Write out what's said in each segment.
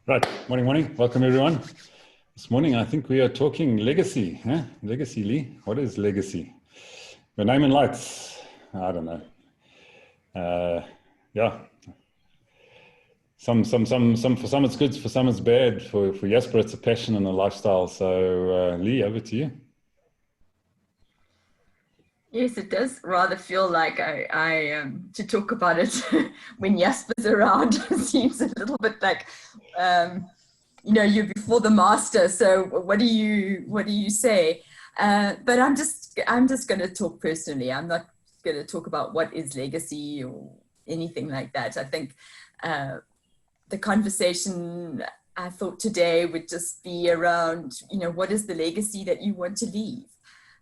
Right, morning. Welcome everyone. This morning I think we are talking legacy. Huh? Legacy, Lee. What is legacy? Your name and lights. I don't know. Yeah. For some it's good, for some it's bad. For Jasper it's a passion and a lifestyle. So Lee, over to you. Yes, it does rather feel like to talk about it when Jasper's around seems a little bit like you're before the master. So what do you say? But I'm just going to talk personally. I'm not going to talk about what is legacy or anything like that. I think uh, the conversation I thought today would just be around, what is the legacy that you want to leave?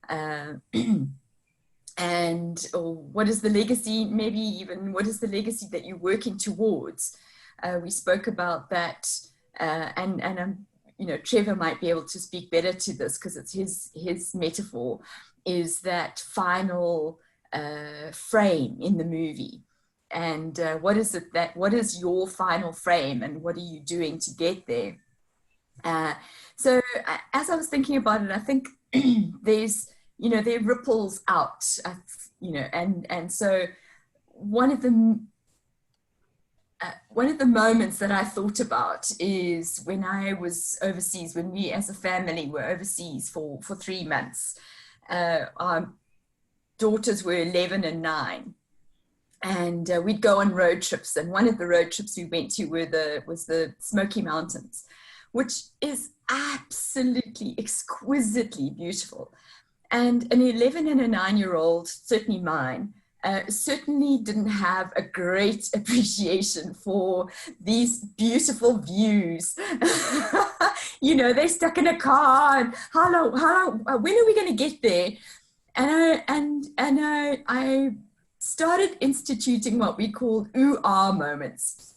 Uh, and or what is the legacy, maybe even what is the legacy that you're working towards. We spoke about that, and Trevor might be able to speak better to this because it's his metaphor is that final frame in the movie. And what is your final frame and what are you doing to get there? So as I was thinking about it, I think there's, there are ripples out, and so one of the moments that I thought about is when I was overseas, when we as a family were overseas for 3 months. Our daughters were 11 and 9. And we'd go on road trips. And one of the road trips we went to was the Smoky Mountains, which is absolutely exquisitely beautiful. And an 11 and a 9-year-old, certainly mine, certainly didn't have a great appreciation for these beautiful views. They're stuck in a car and how long, when are we going to get there? And I started instituting what we called ooh-ah moments,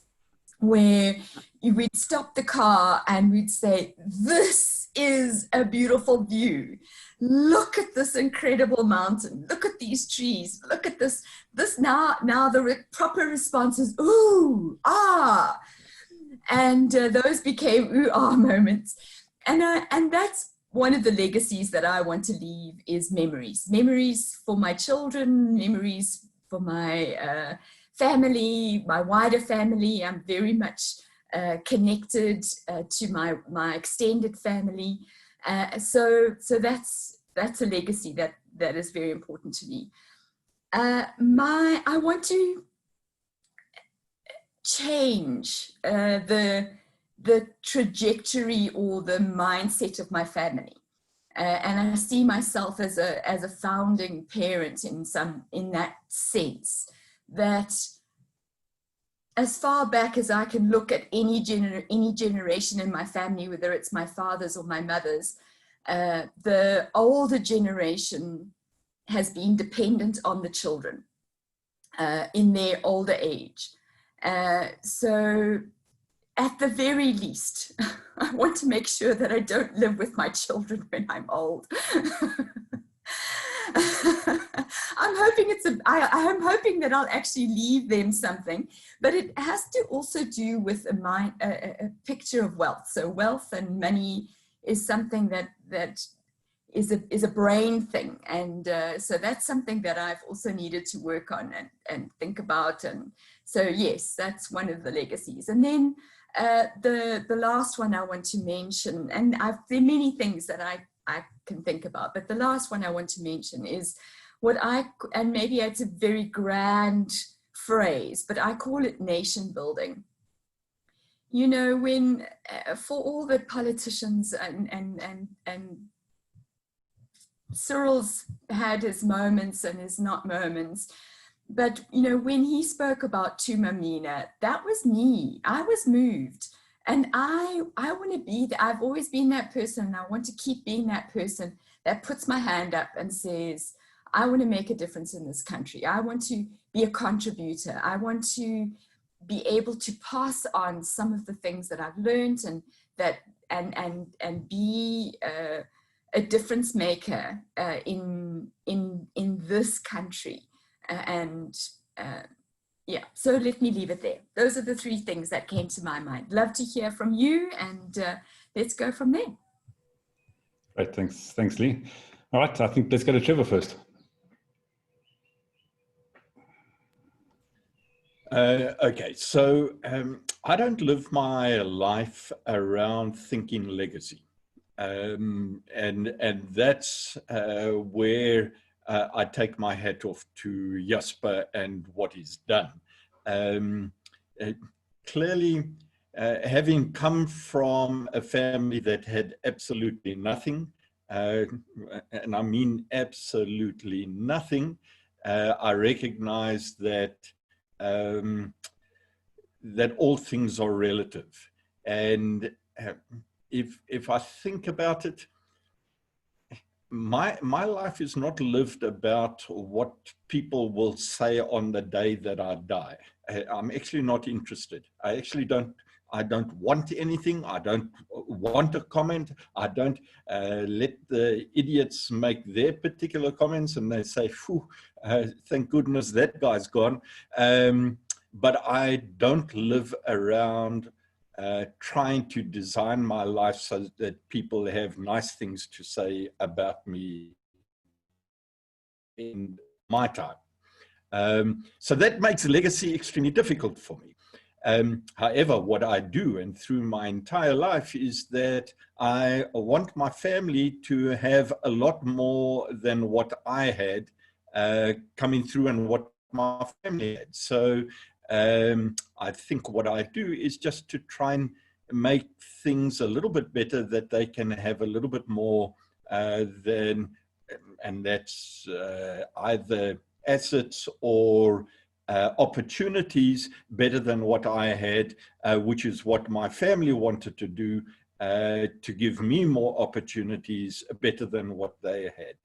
where we'd stop the car and we'd say, this is a beautiful view. Look at this incredible mountain. Look at these trees. Look at this. Now the proper response is, ooh, ah. And those became ooh-ah moments. And that's one of the legacies that I want to leave is memories for my children, memories for my family, my wider family. I'm very much connected to my extended family. So that's a legacy that is very important to me. I want to change the trajectory or the mindset of my family. And I see myself as a founding parent in that sense, that as far back as I can look at any generation in my family, whether it's my father's or my mother's, the older generation has been dependent on the children in their older age. So at the very least, I want to make sure that I don't live with my children when I'm old. I'm hoping that I'll actually leave them something, but it has to also do with a picture of wealth. So wealth and money is something that is a brain thing, and so that's something that I've also needed to work on and think about. And so yes, that's one of the legacies. And then the last one I want to mention, and there are many things that I can think about, but the last one I want to mention is and maybe it's a very grand phrase, but I call it nation building. When for all the politicians and Cyril's had his moments and his not moments, but when he spoke about Tumamina, that was me. I was moved, and I want to be that. I've always been that person, and I want to keep being that person that puts my hand up and says, I want to make a difference in this country. I want to be a contributor. I want to be able to pass on some of the things that I've learned and be a difference maker in this country. And Yeah, so let me leave it there. Those are the three things that came to my mind. Love to hear from you, and let's go from there. Great, thanks, Lee. All right, I think let's go to Trevor first. Okay, so I don't live my life around thinking legacy. And that's where I take my hat off to Jasper and what he's done. Clearly, having come from a family that had absolutely nothing, and I mean absolutely nothing, I recognize that that all things are relative. And if I think about it, my life is not lived about what people will say on the day that I die. I'm actually not interested. I don't want anything. I don't want a comment. I don't let the idiots make their particular comments and they say, phew, thank goodness that guy's gone. But I don't live around trying to design my life so that people have nice things to say about me in my time. So that makes legacy extremely difficult for me. However, what I do, and through my entire life, is that I want my family to have a lot more than what I had coming through and what my family had. So I think what I do is just to try and make things a little bit better, that they can have a little bit more than, and that's either assets or opportunities better than what I had, which is what my family wanted to do, to give me more opportunities better than what they had.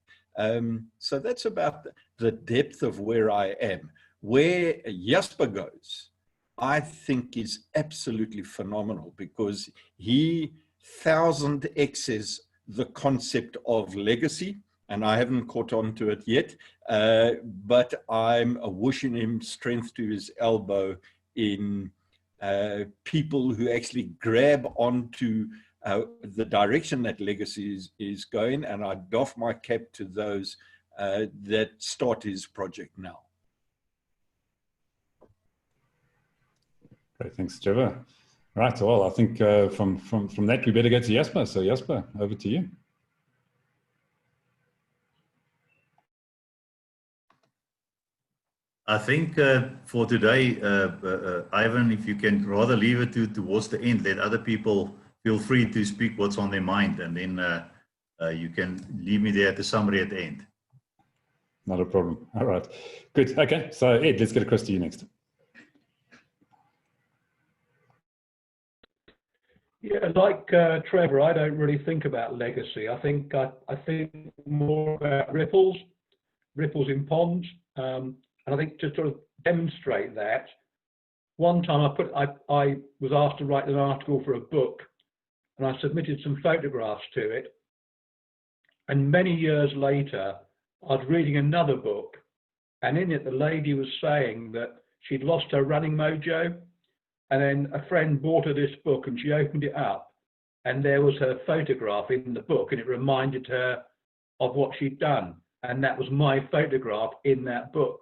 So that's about the depth of where I am. Where Jasper goes, I think, is absolutely phenomenal, because he 1000x's the concept of legacy, and I haven't caught on to it yet, but I'm wishing him strength to his elbow in people who actually grab onto the direction that legacy is going, and I doff my cap to those that start his project now. Great, thanks, Trevor. Right, well, I think from that, we better go to Jasper. So Jasper, over to you. I think for today, Ivan, if you can rather leave it towards the end, let other people feel free to speak what's on their mind, and then you can leave me there at the summary at the end. Not a problem. All right, good. Okay, so Ed, let's get across to you next. Yeah, like Trevor, I don't really think about legacy. I think more about ripples in ponds, and I think to sort of demonstrate that, one time I was asked to write an article for a book, and I submitted some photographs to it. And many years later, I was reading another book, and in it the lady was saying that she'd lost her running mojo. And then a friend bought her this book, and she opened it up, and there was her photograph in the book, and it reminded her of what she'd done. And that was my photograph in that book.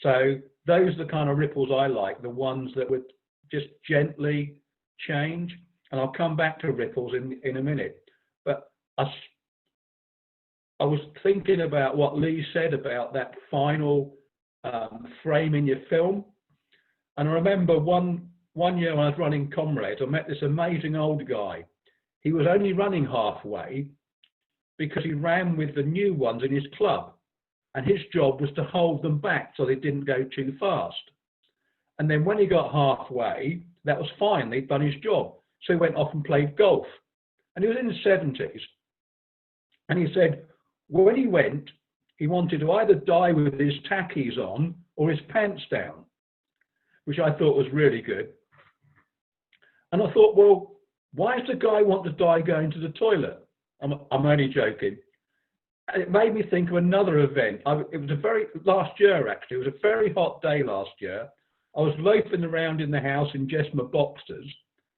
So those are the kind of ripples I like, the ones that would just gently change. And I'll come back to ripples in a minute. But I was thinking about what Lee said about that final frame in your film. And I remember one year when I was running Comrades, I met this amazing old guy. He was only running halfway because he ran with the new ones in his club, and his job was to hold them back so they didn't go too fast. And then when he got halfway, that was fine, they'd done his job. So he went off and played golf. And he was in his 70s. And he said, well, when he went, he wanted to either die with his tackies on or his pants down, which I thought was really good. And I thought, well, why does the guy want to die going to the toilet? I'm only joking. And it made me think of another event. It was last year, actually. It was a very hot day last year. I was loafing around in the house in just my boxers,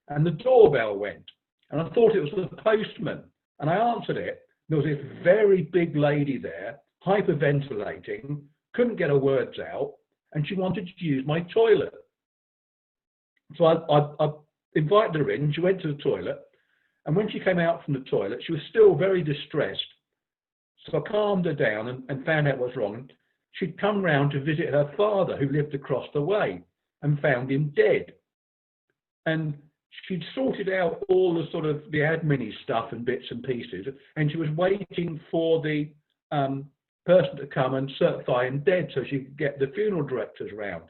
and the doorbell went, and I thought it was the postman, and I answered it. There was this very big lady there, hyperventilating, couldn't get her words out, and she wanted to use my toilet. So I invited her in. She went to the toilet, and when she came out from the toilet, she was still very distressed. So I calmed her down and found out what's wrong. She'd come round to visit her father, who lived across the way, and found him dead. And she'd sorted out all the sort of the admin-y stuff and bits and pieces, and she was waiting for the person to come and certify him dead so she could get the funeral directors round.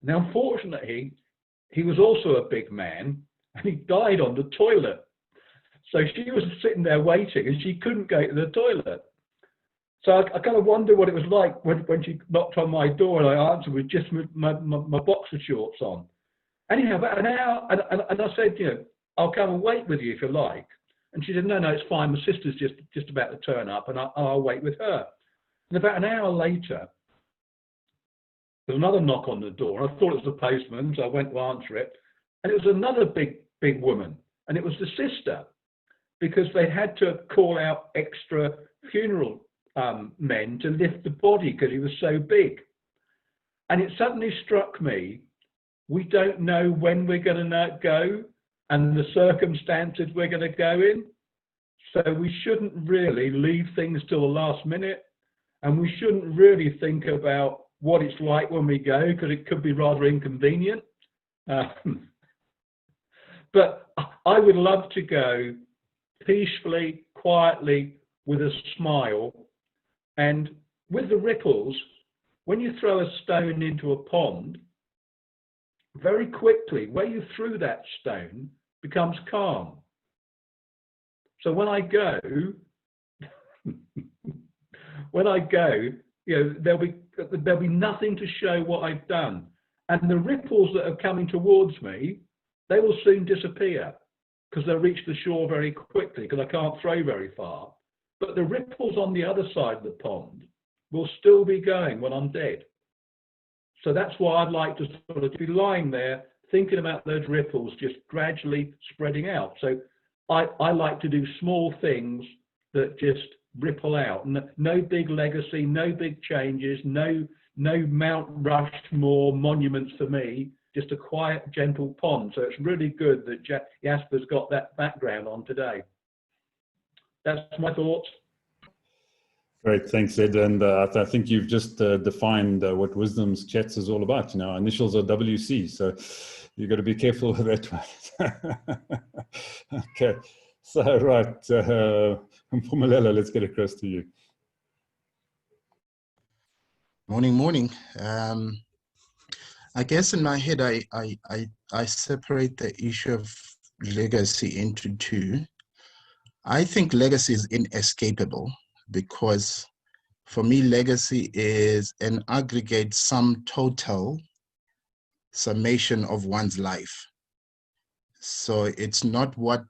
Now, unfortunately, he was also a big man, and he died on the toilet. So she was sitting there waiting, and she couldn't go to the toilet. So I kind of wonder what it was like when she knocked on my door and I answered with just my boxer shorts on. Anyhow, about an hour, and I said, you know, I'll come and wait with you if you like. And she said, no, it's fine. My sister's just about to turn up, and I'll wait with her. And about an hour later, there was another knock on the door. I thought it was the postman, so I went to answer it. And it was another big woman, and it was the sister, because they had to call out extra funeral men to lift the body because he was so big. And it suddenly struck me, we don't know when we're going to go and the circumstances we're going to go in. So we shouldn't really leave things till the last minute, and we shouldn't really think about what it's like when we go, because it could be rather inconvenient. But I would love to go peacefully, quietly, with a smile. And with the ripples, when you throw a stone into a pond, very quickly, where you threw that stone becomes calm. So when I go, you know, there'll be nothing to show what I've done. And the ripples that are coming towards me, they will soon disappear because they'll reach the shore very quickly because I can't throw very far. But the ripples on the other side of the pond will still be going when I'm dead. So that's why I'd like to sort of be lying there thinking about those ripples just gradually spreading out. So I like to do small things that just ripple out. No big legacy, no big changes, no Mount Rushmore monuments for me, just a quiet, gentle pond. So it's really good that Jasper's got that background on today. That's my thoughts. Great, thanks, Ed. And I think you've just defined what Wisdom's Chats is all about. You know, our initials are WC, so you've got to be careful with that one. Okay, so right, Mpumelelo, let's get across to you. Morning. I guess in my head, I separate the issue of legacy into two. I think legacy is inescapable because for me, legacy is an aggregate sum total summation of one's life. So it's not what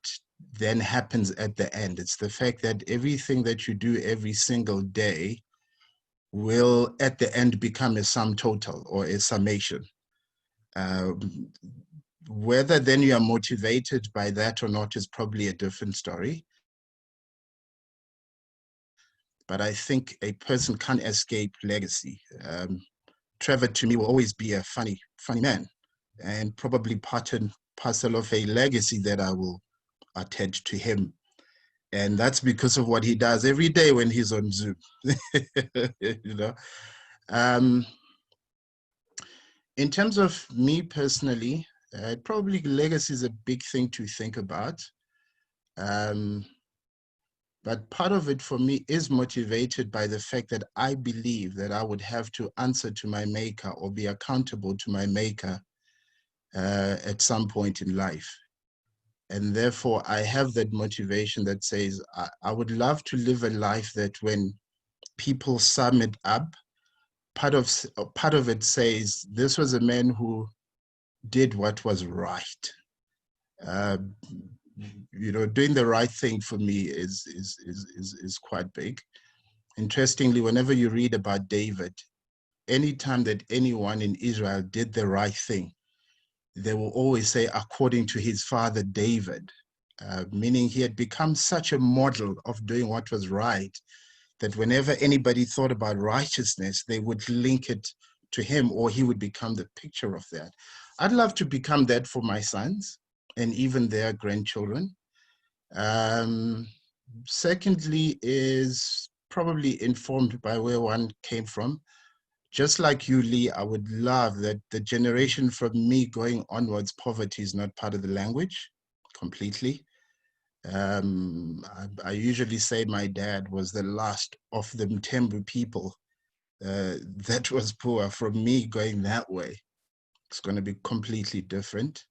then happens at the end. It's the fact that everything that you do every single day will at the end become a sum total or a summation. Whether then you are motivated by that or not is probably a different story. But I think a person can't escape legacy. Trevor, to me, will always be a funny man, and probably part and parcel of a legacy that I will attach to him. And that's because of what he does every day when he's on Zoom. You know. In terms of me personally, probably legacy is a big thing to think about. But part of it for me is motivated by the fact that I believe that I would have to answer to my maker or be accountable to my maker at some point in life. And therefore, I have that motivation that says, I would love to live a life that when people sum it up, part of it says, this was a man who did what was right. You know, doing the right thing for me is quite big. Interestingly, whenever you read about David, anytime that anyone in Israel did the right thing, they will always say, according to his father David, meaning he had become such a model of doing what was right, that whenever anybody thought about righteousness, they would link it to him, or he would become the picture of that. I'd love to become that for my sons and even their grandchildren. Secondly is probably informed by where one came from. Just like you, Lee, I would love that the generation from me going onwards, poverty is not part of the language completely. I usually say my dad was the last of the Mtembu people that was poor. From me going that way, it's going to be completely different.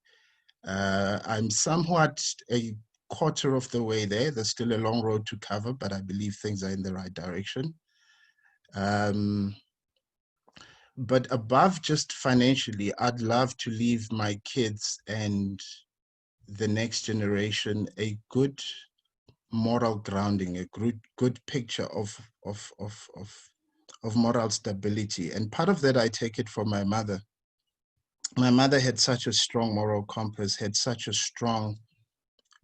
I'm somewhat a quarter of the way there. There's still a long road to cover, but I believe things are in the right direction. But above just financially, I'd love to leave my kids and the next generation a good moral grounding, a good picture of moral stability. And part of that, I take it from my mother. My mother had such a strong moral compass, had such a strong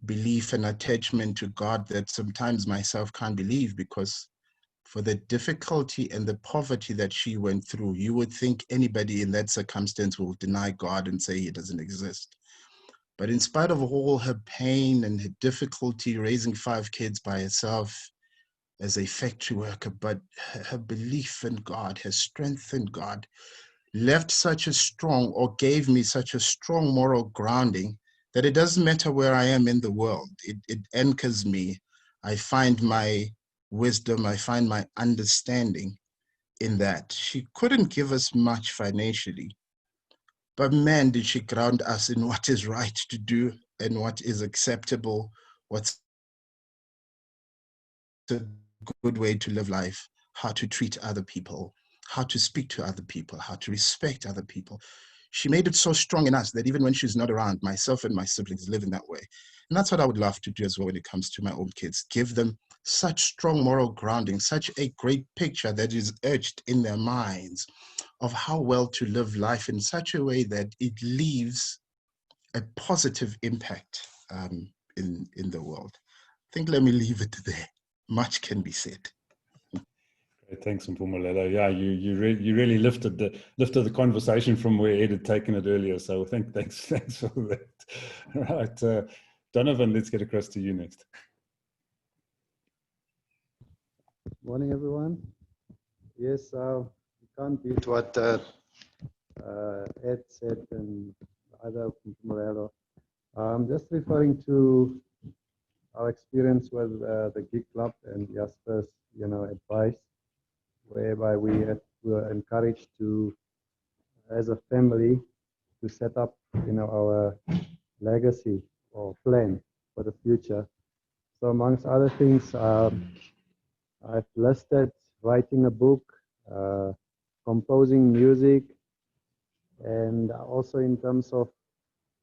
belief and attachment to God that sometimes myself can't believe, because for the difficulty and the poverty that she went through, you would think anybody in that circumstance will deny God and say he doesn't exist. But in spite of all her pain and her difficulty raising 5 kids by herself as a factory worker, but her belief in God, her strength in God, left such a strong, or gave me such a strong moral grounding, that it doesn't matter where I am in the world. It anchors me. I find my wisdom, I find my understanding in that. She couldn't give us much financially, but man, did she ground us in what is right to do and what is acceptable, what's a good way to live life, how to treat other people, how to speak to other people, how to respect other people. She made it so strong in us that even when she's not around, myself and my siblings live in that way. And that's what I would love to do as well when it comes to my own kids. Give them such strong moral grounding, such a great picture that is etched in their minds of how well to live life in such a way that it leaves a positive impact in the world. I think let me leave it there. Much can be said. Great, thanks, Mpumelelo. Yeah, you really lifted the conversation from where Ed had taken it earlier. So thanks for that. Right, Donovan, let's get across to you next. Morning, everyone. Yes, we can't beat what Ed said and other Mpumelelo. I'm just referring to our experience with the Gig Club and Jasper's, advice, whereby we were encouraged to, as a family, to set up, our legacy or plan for the future. So amongst other things, I've listed writing a book, composing music, and also in terms of,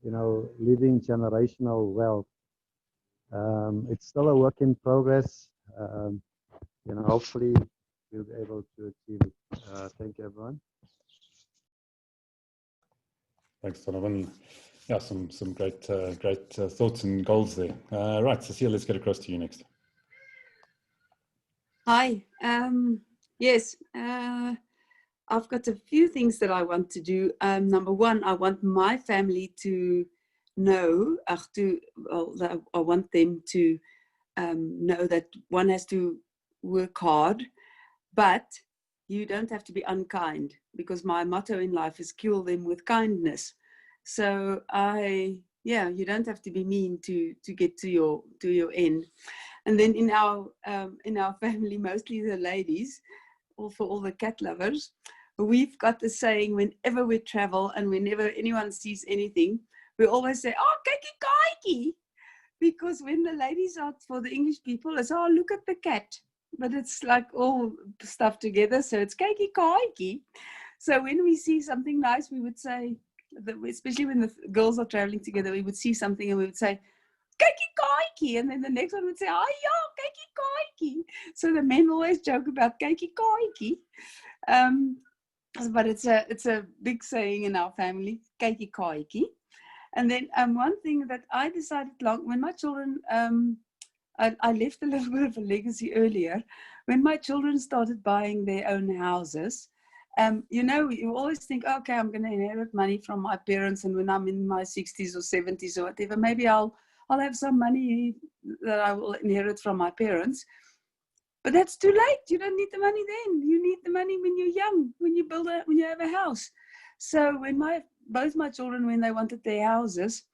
leaving generational wealth. It's still a work in progress. Hopefully we'll be able to achieve it. Thank you, everyone. Thanks, Donovan. Yeah, some great thoughts and goals there. Right, Cecile, let's get across to you next. Hi. Yes, I've got a few things that I want to do. Number one, I want my family to know, I want them to know that one has to work hard, but you don't have to be unkind, because my motto in life is kill them with kindness. So you don't have to be mean to get to your end. And then in our family, mostly the ladies, or for all the cat lovers, we've got the saying, whenever we travel and whenever anyone sees anything, we always say, "Oh, kykie kykie," because when the ladies are, for the English people, it's, "Oh, look at the cat," but it's like all stuff together, so it's kykie kykie. So when we see something nice, we would say, especially when the girls are traveling together, we would see something and we would say, "Kykie kykie," and then the next one would say, "Oh yeah, kykie kykie." So the men always joke about kykie kykie. but it's a big saying in our family, kykie kaaitjie. And then one thing that I decided when my children, I left a little bit of a legacy earlier, when my children started buying their own houses. You know, you always think, okay, I'm going to inherit money from my parents, and when I'm in my 60s or 70s or whatever, maybe I'll have some money that I will inherit from my parents. But that's too late. You don't need the money then. You need the money when you're young, when you have a house. So when both my children, when they wanted their houses,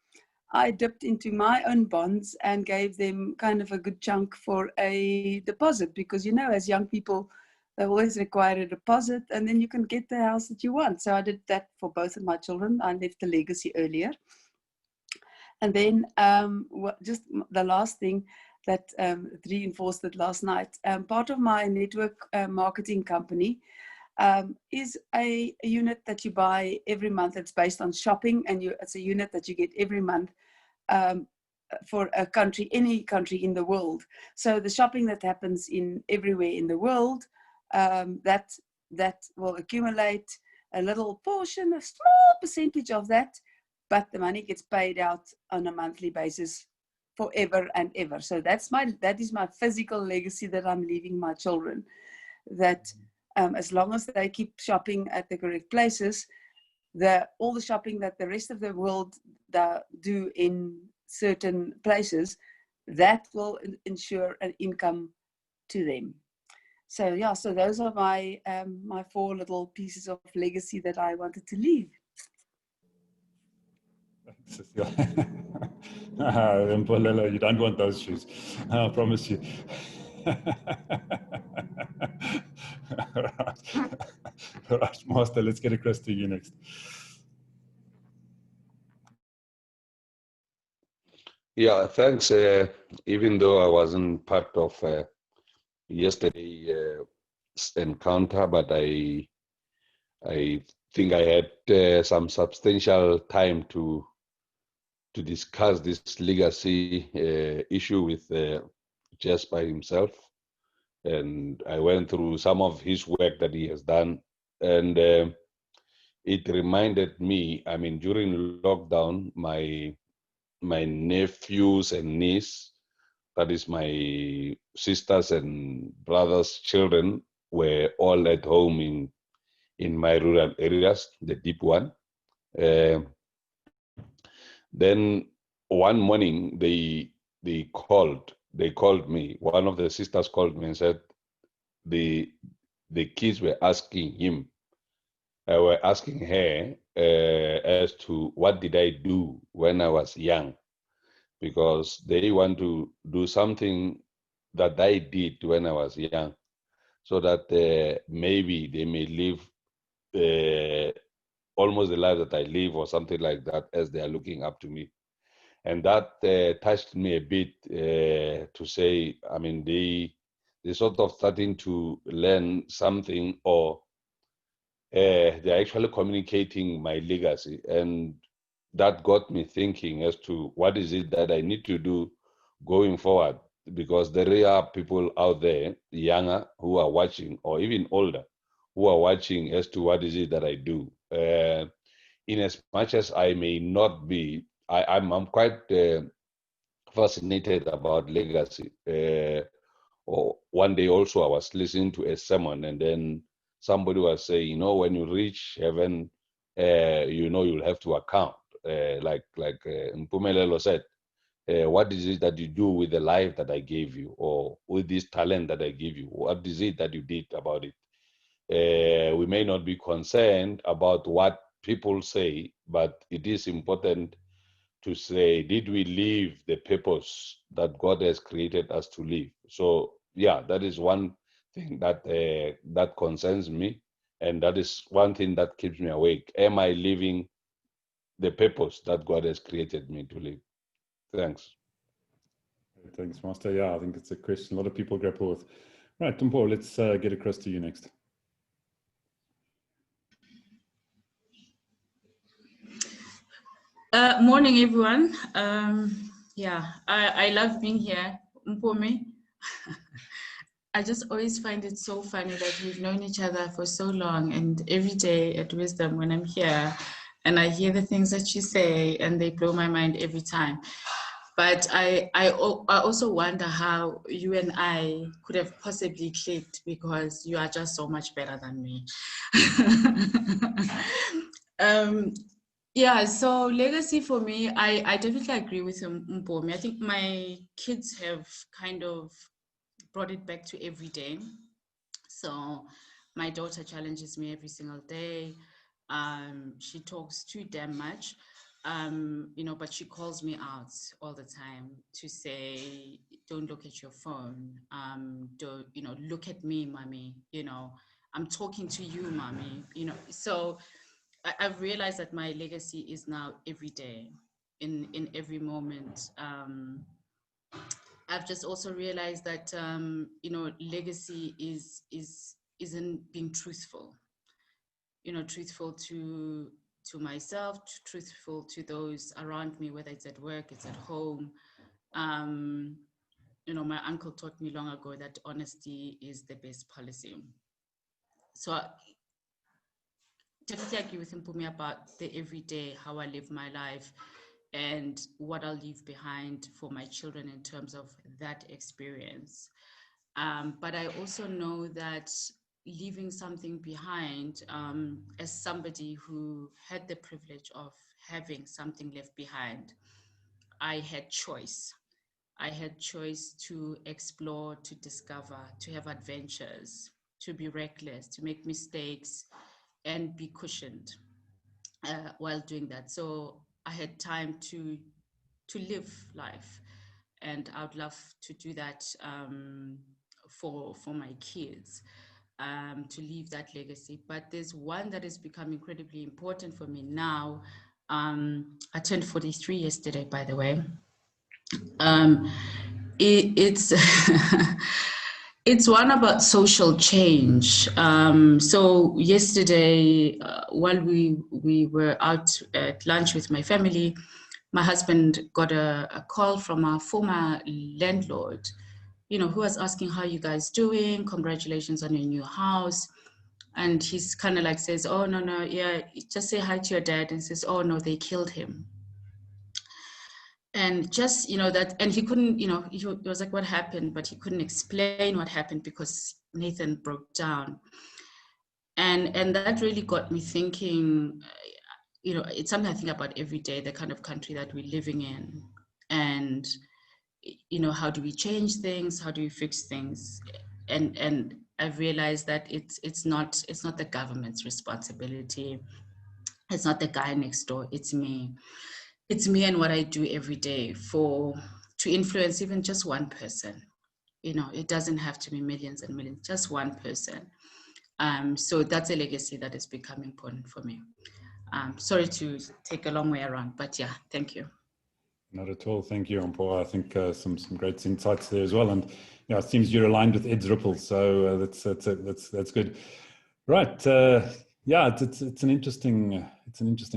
I dipped into my own bonds and gave them kind of a good chunk for a deposit, because, you know, as young people, they always require a deposit, and then you can get the house that you want. So I did that for both of my children. I left a legacy earlier. And then just the last thing that reinforced it last night, part of my network marketing company is a unit that you buy every month. It's based on shopping, and it's a unit that you get every month for a country, any country in the world. So the shopping that happens everywhere in the world, that will accumulate a little portion, a small percentage of that, but the money gets paid out on a monthly basis forever and ever. So that is my physical legacy that I'm leaving my children. That as long as they keep shopping at the correct places, all the shopping that the rest of the world do in certain places, that will ensure an income to them. So yeah, so those are my my 4 little pieces of legacy that I wanted to leave. Mpolelo, you don't want those shoes. I promise you. All right, Master, let's get across to you next. Yeah, thanks. Even though I wasn't part of yesterday's encounter, but I think I had some substantial time to discuss this legacy issue with Jess by himself. And I went through some of his work that he has done. And it reminded me, I mean, during lockdown, my nephews and niece, that is my sisters and brothers' children, were all at home in my rural areas, the deep one. Then one morning they called me. One of the sisters called me and said the kids were asking her as to what did I do when I was young, because they want to do something that I did when I was young, so that maybe they may live almost the life that I live or something like that, as they are looking up to me. And that touched me a bit to say, I mean, they sort of starting to learn something, or they're actually communicating my legacy. And that got me thinking as to what is it that I need to do going forward, because there are people out there, younger, who are watching, or even older, who are watching as to what is it that I do. In as much as I may not be, I'm quite fascinated about legacy. Or one day also I was listening to a sermon, and then somebody was saying, you know, when you reach heaven, you know, you'll have to account. Like Mpumelelo said, what is it that you do with the life that I gave you, or with this talent that I give you? What is it that you did about it? We may not be concerned about what people say, but it is important to say, did we live the purpose that God has created us to live? So yeah, that is one thing that that concerns me, and that is one thing that keeps me awake. Am I living the purpose that God has created me to live? Thanks. Thanks, Master. Yeah, I think it's a question a lot of people grapple with. Right, Tumpo, let's get across to you next. Morning, everyone. Yeah, I love being here, Mpome. I just always find it so funny that we've known each other for so long, and every day at Wisdom when I'm here and I hear the things that you say and they blow my mind every time. But I also wonder how you and I could have possibly clicked, because you are just so much better than me. Yeah, so legacy for me, I definitely agree with Mpomi. I think my kids have kind of brought it back to every day. So my daughter challenges me every single day. She talks too damn much, but she calls me out all the time to say, don't look at your phone. Don't, look at me, mommy. I'm talking to you, mommy. So I've realized that my legacy is now every day, in every moment. I've just also realized that legacy isn't being truthful. Truthful to myself, truthful to those around me, whether it's at work, it's at home. My uncle taught me long ago that honesty is the best policy. So I definitely agree with Mpumi about the everyday, how I live my life and what I'll leave behind for my children in terms of that experience. But I also know that leaving something behind, as somebody who had the privilege of having something left behind, I had choice. I had choice to explore, to discover, to have adventures, to be reckless, to make mistakes, and be cushioned while doing that. So I had time to live life, and I would love to do that for my kids, to leave that legacy. But there's one that has become incredibly important for me now. I turned 43 yesterday, by the way. It's it's one about social change. So yesterday, while we were out at lunch with my family, my husband got a call from our former landlord, who was asking, how you guys doing? Congratulations on your new house. And he's kind of like says, oh, no, yeah, just say hi to your dad. And says, oh, no, they killed him. And just, that, and he couldn't, he was like, what happened? But he couldn't explain what happened because Nathan broke down. And that really got me thinking, it's something I think about every day, the kind of country that we're living in. And, how do we change things? How do we fix things? And I've realized that it's not the government's responsibility. It's not the guy next door. It's me. It's me and what I do every day to influence even just one person. It doesn't have to be millions and millions, just one person. So that's a legacy that has become important for me. Sorry to take a long way around, but yeah, thank you. Not at all. Thank you, Paul. I think some great insights there as well. And it seems you're aligned with Ed's Ripple, so that's good. Right. Yeah, it's an interesting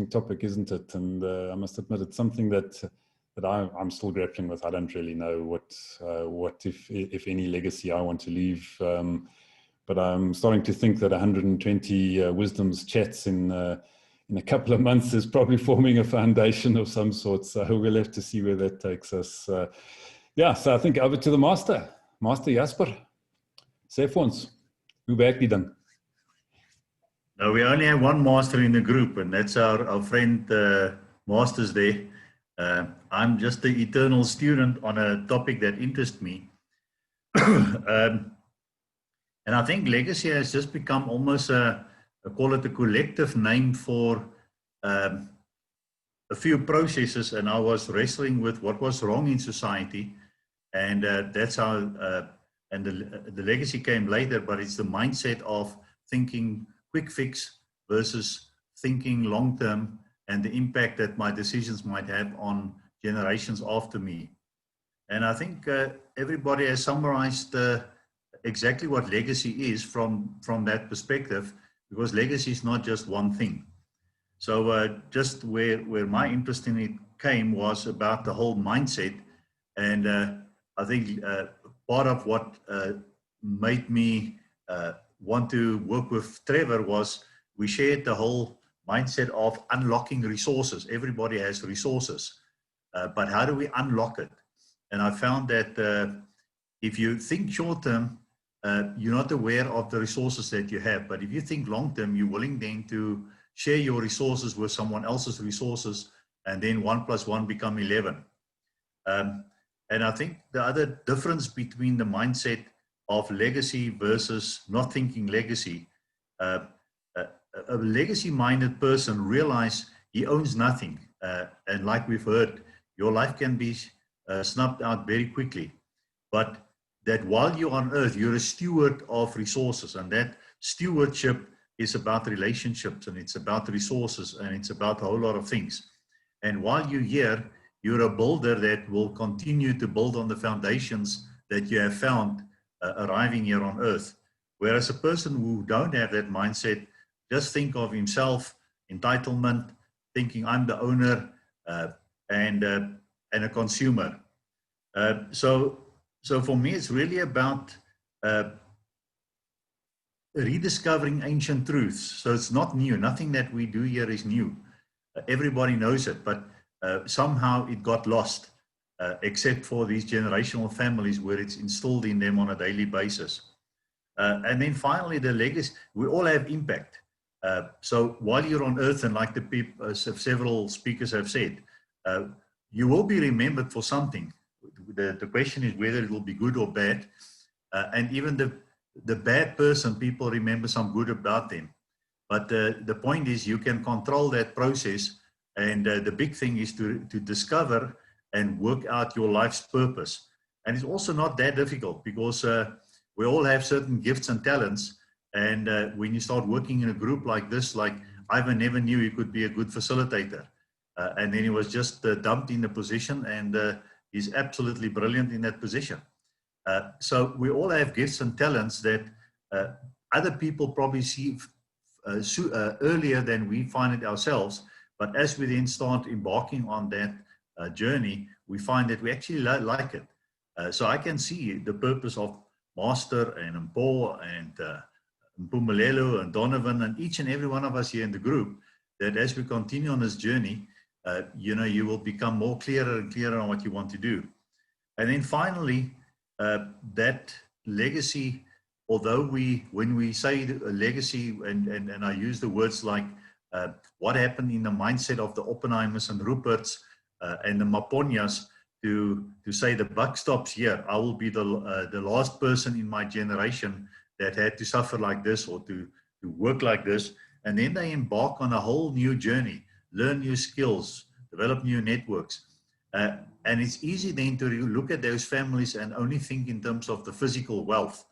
topic, isn't it? And I must admit, it's something that I'm still grappling with. I don't really know what if any legacy I want to leave. But I'm starting to think that 120 Wisdom's chats in a couple of months is probably forming a foundation of some sort. So we'll have to see where that takes us. So I think over to the Master Jasper. Sê vir ons, hoe werk die ding? No, we only have one master in the group, and that's our friend Masters there. I'm just the eternal student on a topic that interests me. And I think legacy has just become almost I call it a collective name for a few processes. And I was wrestling with what was wrong in society. And that's how, and the legacy came later, but it's the mindset of thinking quick fix versus thinking long term and the impact that my decisions might have on generations after me. And I think everybody has summarized exactly what legacy is from that perspective, because legacy is not just one thing. So just where my interest in it came was about the whole mindset. And I think part of what made me want to work with Trevor was we shared the whole mindset of unlocking resources. Everybody has resources, but how do we unlock it? And I found that if you think short term, you're not aware of the resources that you have. But if you think long term, you're willing then to share your resources with someone else's resources, and then 1 + 1 become 11. And I think the other difference between the mindset of legacy versus not thinking legacy, a legacy-minded person realizes he owns nothing. And like we've heard, your life can be snuffed out very quickly. But that while you're on earth, you're a steward of resources. And that stewardship is about relationships, and it's about resources, and it's about a whole lot of things. And while you're here, you're a builder that will continue to build on the foundations that you have found arriving here on earth. Whereas a person who don't have that mindset just think of himself, entitlement, thinking I'm the owner and a consumer. So for me, it's really about rediscovering ancient truths. So it's not new. Nothing that we do here is new. Everybody knows it, but somehow it got lost, except for these generational families where it's instilled in them on a daily basis. And then finally, the legacy, we all have impact. So while you're on earth, and like the people, several speakers have said, you will be remembered for something. The question is whether it will be good or bad. And even the bad person, people remember some good about them. But the point is you can control that process. And the big thing is to discover and work out your life's purpose. And it's also not that difficult, because we all have certain gifts and talents. And when you start working in a group like this, like Ivan never knew he could be a good facilitator. And then he was just dumped in the position, and he's absolutely brilliant in that position. So we all have gifts and talents that other people probably see earlier than we find it ourselves. But as we then start embarking on that journey, we find that we actually like it. So I can see the purpose of Master and Mpo and Mpumelelo and Donovan and each and every one of us here in the group, that as we continue on this journey, you will become more clearer and clearer on what you want to do. And then finally, that legacy, although when we say a legacy, and I use the words like what happened in the mindset of the Oppenheimers and Ruperts and the Maponias to say the buck stops here. I will be the last person in my generation that had to suffer like this or to work like this. And then they embark on a whole new journey, learn new skills, develop new networks. And it's easy then to look at those families and only think in terms of the physical wealth.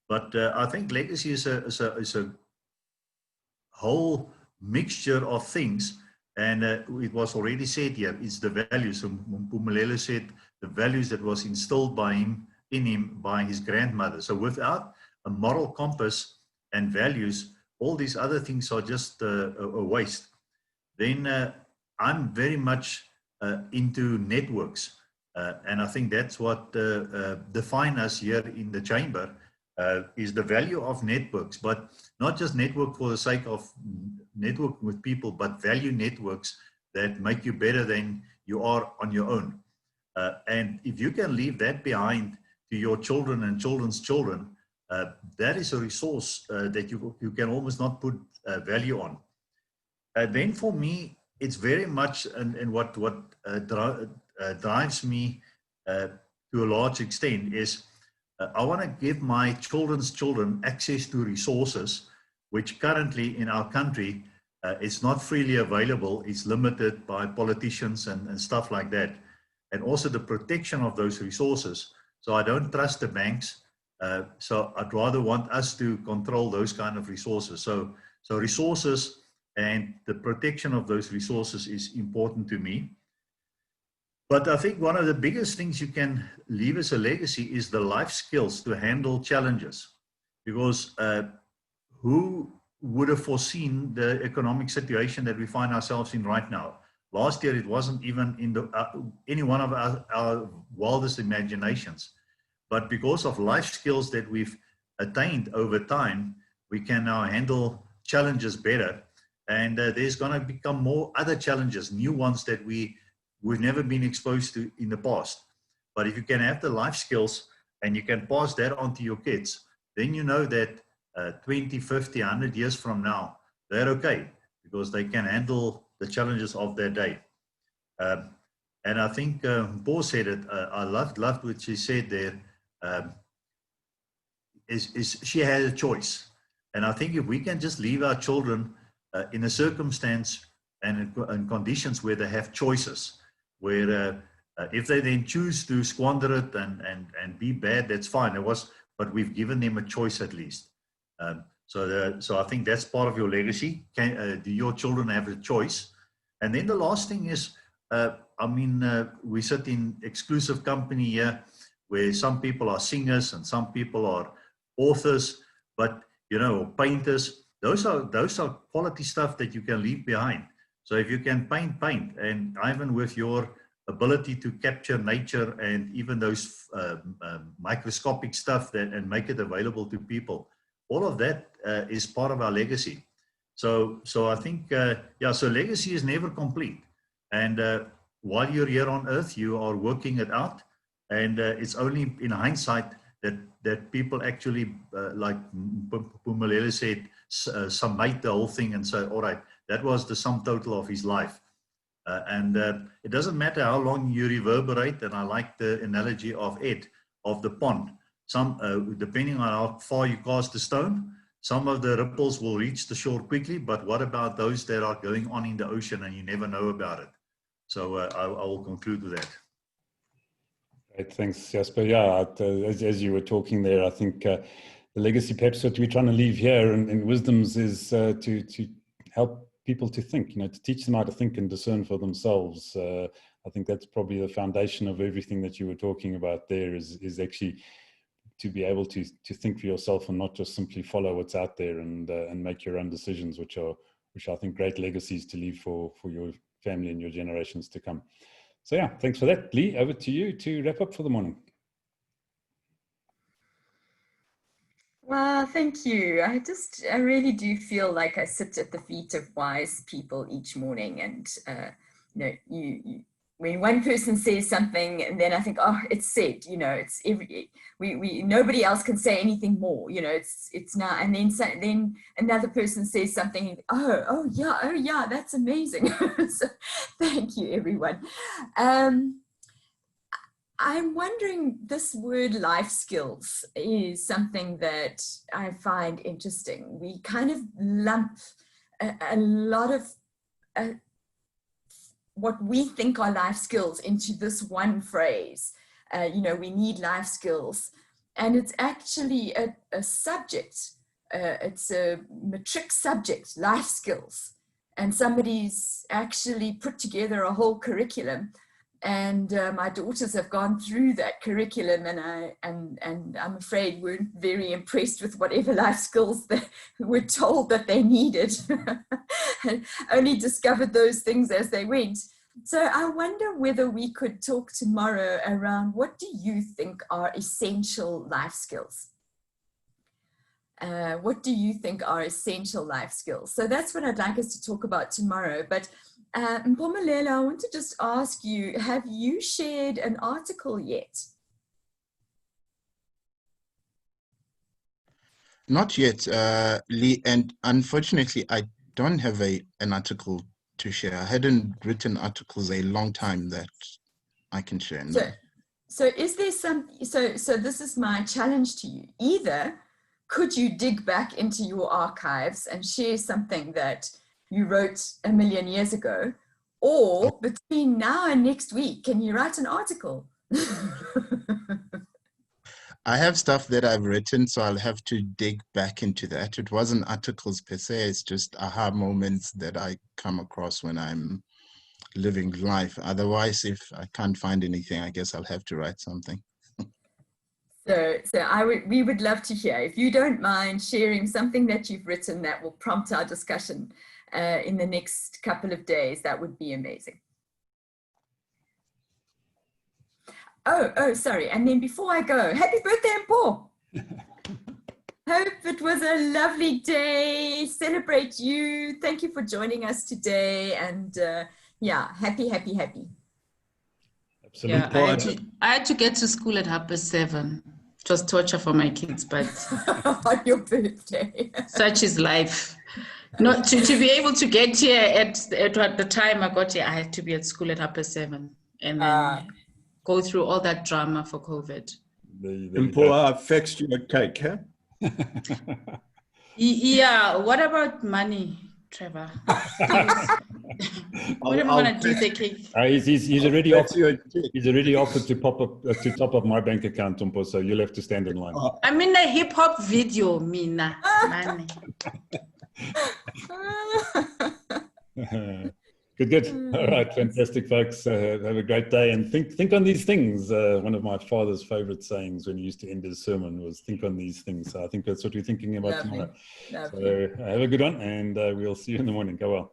But I think legacy is a whole mixture of things. And it was already said here, it's the values. So Mpumelelo said the values that was instilled in him by his grandmother. So without a moral compass and values, all these other things are just a waste. Then I'm very much into networks. And I think that's what defines us here in the chamber, is the value of networks, but not just network for the sake of networking with people, but value networks that make you better than you are on your own. And if you can leave that behind to your children and children's children, that is a resource that you can almost not put value on. Then for me, it's very much, and what drives me to a large extent is I want to give my children's children access to resources, which currently in our country, it's not freely available. It's limited by politicians and stuff like that. And also the protection of those resources. So I don't trust the banks. So I'd rather want us to control those kind of resources. So resources and the protection of those resources is important to me. But I think one of the biggest things you can leave as a legacy is the life skills to handle challenges. Because who would have foreseen the economic situation that we find ourselves in right now? Last year, it wasn't even in any one of our wildest imaginations. But because of life skills that we've attained over time, we can now handle challenges better. And there's going to become more other challenges, new ones that we've never been exposed to in the past. But if you can have the life skills and you can pass that on to your kids, then you know that 20, 50, 100 years from now, they're okay because they can handle the challenges of their day. And I think Paul said it, I loved what she said there, is she had a choice. And I think if we can just leave our children in a circumstance and in conditions where they have choices, where if they then choose to squander it and be bad, that's fine. But we've given them a choice at least. So I think that's part of your legacy. Do your children have a choice? And then the last thing is, we sit in exclusive company here where some people are singers and some people are authors, but painters. Those are quality stuff that you can leave behind. So if you can paint, and Ivan, with your ability to capture nature and even those microscopic stuff and make it available to people, all of that is part of our legacy. So I think, so legacy is never complete. And while you're here on earth, you are working it out. And it's only in hindsight that people actually, like Pumalele said, summate the whole thing and say, all right, that was the sum total of his life. And it doesn't matter how long you reverberate. And I like the analogy of Ed, of the pond. Some, depending on how far you cast the stone, some of the ripples will reach the shore quickly, but what about those that are going on in the ocean and you never know about it? So I will conclude with that. Great, thanks, Jasper. Yeah, as you were talking there, I think the legacy perhaps what we're trying to leave here in Wisdoms is to help people to think, to teach them how to think and discern for themselves. I think that's probably the foundation of everything that you were talking about there is actually to be able to think for yourself and not just simply follow what's out there and make your own decisions, which I think great legacies to leave for your family and your generations to come. So yeah, thanks for that. Lee, over to you to wrap up for the morning. Well, thank you. I really do feel like I sit at the feet of wise people each morning, and when one person says something, and then I think, oh, it's said. It's nobody else can say anything more. It's now, and then another person says something. Oh yeah, that's amazing. So, thank you, everyone. I'm wondering, this word life skills is something that I find interesting. We kind of lump a lot of what we think are life skills into this one phrase. We need life skills. And it's actually a subject. It's a matric subject, life skills. And somebody's actually put together a whole curriculum. And my daughters have gone through that curriculum, and I'm afraid weren't very impressed with whatever life skills they were told that they needed. And only discovered those things as they went. So I wonder whether we could talk tomorrow around, what do you think are essential life skills? What do you think are essential life skills? So that's what I'd like us to talk about tomorrow. But Mpumelelo, I want to just ask you, have you shared an article yet? Not yet, Lee, and unfortunately, I don't have an article to share. I hadn't written articles a long time that I can share now. So is there so this is my challenge to you. Either could you dig back into your archives and share something that you wrote 1 million years ago, or between now and next week, can you write an article? I have stuff that I've written, so I'll have to dig back into that. It wasn't articles per se, it's just aha moments that I come across when I'm living life. Otherwise, if I can't find anything, I guess I'll have to write something. So we would love to hear. If you don't mind sharing something that you've written that will prompt our discussion in the next couple of days, that would be amazing. Oh, sorry. And then before I go, happy birthday, Paul. Hope it was a lovely day. Celebrate you. Thank you for joining us today. And yeah, happy, happy, happy. Absolutely. Yeah, I had to get to school at 7:30. It was torture for my kids, but on your birthday. such is life. Not to be able to get here at the time I got here, I had to be at school at 7:30 and then go through all that drama for COVID. And Paul, I fixed you a cake, huh? Yeah, what about money, Trevor? What do you want to do with the cake? He's already offered to pop up to top up my bank account, Tumpo, so you'll have to stand in line. I'm in a hip hop video, Mina. Money. Good. All right, fantastic, folks. Have a great day and think on these things. One of my father's favorite sayings when he used to end his sermon was "think on these things." So I think that's what we're thinking about tomorrow. So have a good one, and we'll see you in the morning. Go well.